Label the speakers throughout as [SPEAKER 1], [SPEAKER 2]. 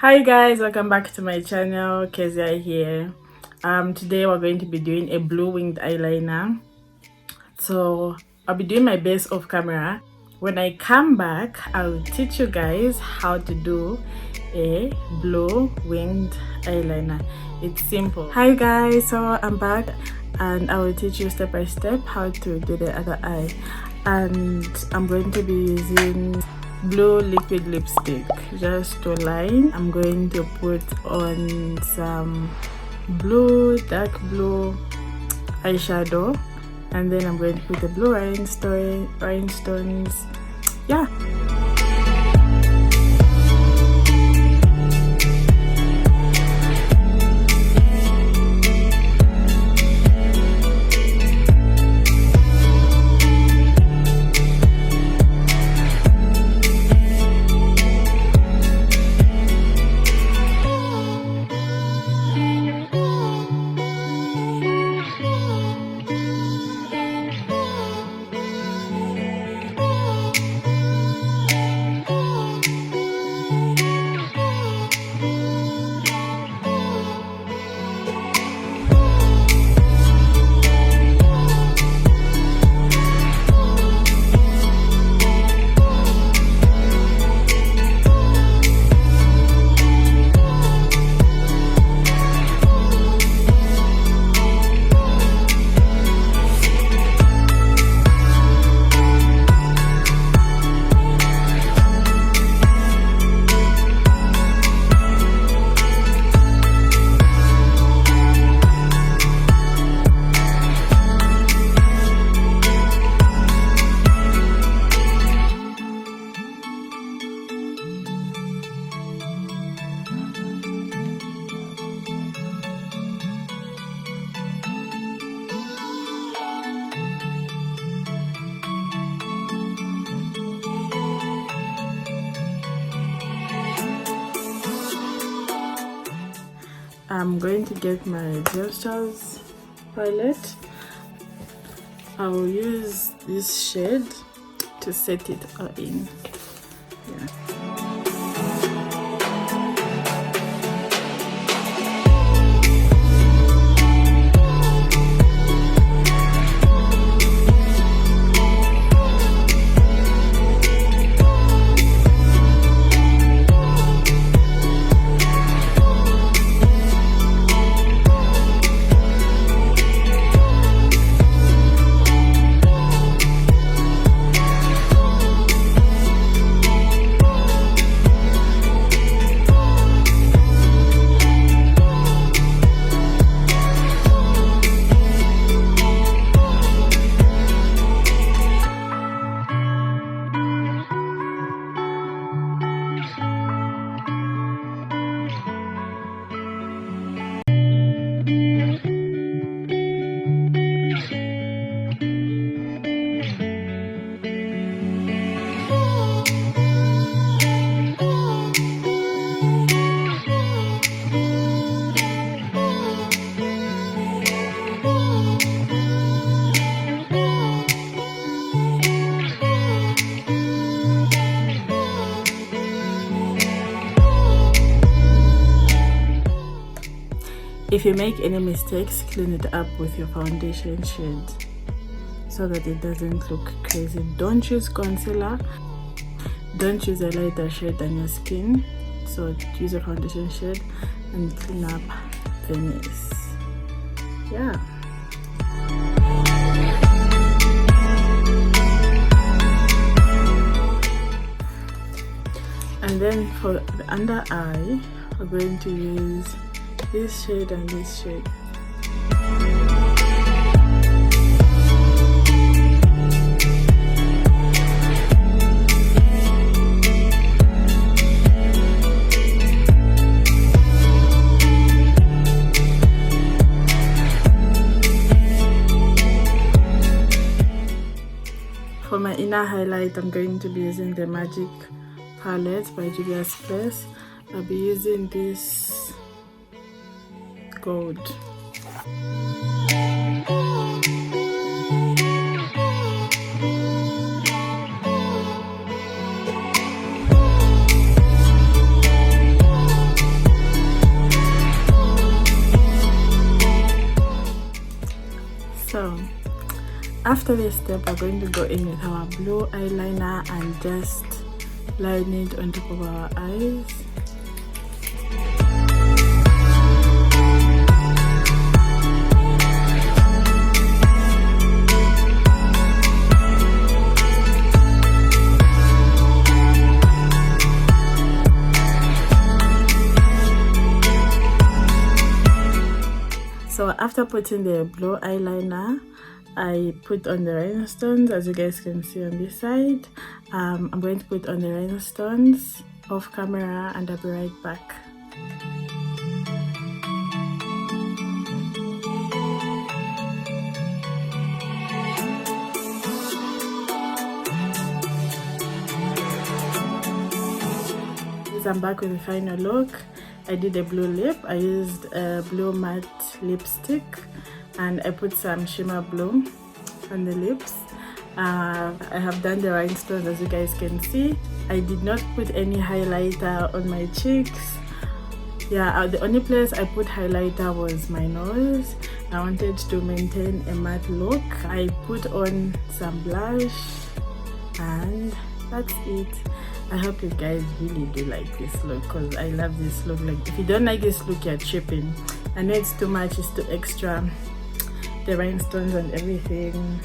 [SPEAKER 1] Hi guys, welcome back to my channel. Keziah here. Today we're going to be doing a blue winged eyeliner. So I'll be doing my best off camera. When I come back, I'll teach you guys how to do a blue winged eyeliner. It's simple. Hi guys, so I'm back and I will teach you step by step how to do the other eye. And I'm going to be using blue liquid lipstick just to line. I'm going to put on some dark blue eyeshadow, and then I'm going to put the blue rhinestones. Yeah. I'm going to get my Gestures palette. I will use this shade to set it all in. Yeah. If you make any mistakes, clean it up with your foundation shade so that it doesn't look crazy. Don't use concealer. Don't use a lighter shade than your skin. So use a foundation shade and clean up the mess. Yeah. And then for the under eye, we're going to use this shade and this shade. For my inner highlight, I'm going to be using the Magic palette by Juvia's Place. I'll be using this gold. after this step, we're going to go in with our blue eyeliner and just line it on top of our eyes. So after putting the blue eyeliner, I put on the rhinestones, as you guys can see on this side. I'm going to put on the rhinestones off camera and I'll be right back. I'm back with the final look. I did a blue lip. I used a blue matte lipstick and I put some shimmer blue on the lips. I have done the rhinestones, as you guys can see. I did not put any highlighter on my cheeks. Yeah, the only place I put highlighter was my nose. I wanted to maintain a matte look. I put on some blush and that's it. I hope you guys really do like this look because I love this look. Like, if you don't like this look, you're tripping. I know it's too much, it's too extra, the rhinestones and everything.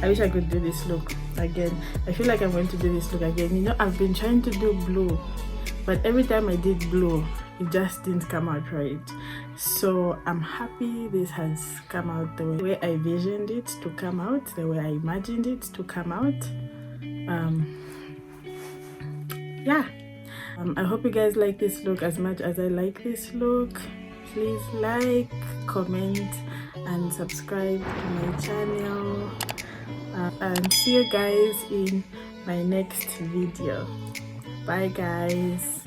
[SPEAKER 1] I wish I could do this look again. I feel like I'm going to do this look again. You know, I've been trying to do blue, but every time I did blue, it just didn't come out right. So I'm happy this has come out the way I visioned it to come out, the way I imagined it to come out. Yeah, I hope you guys like this look as much as I like this look. Please like, comment and subscribe to my channel, and see you guys in my next video. Bye guys.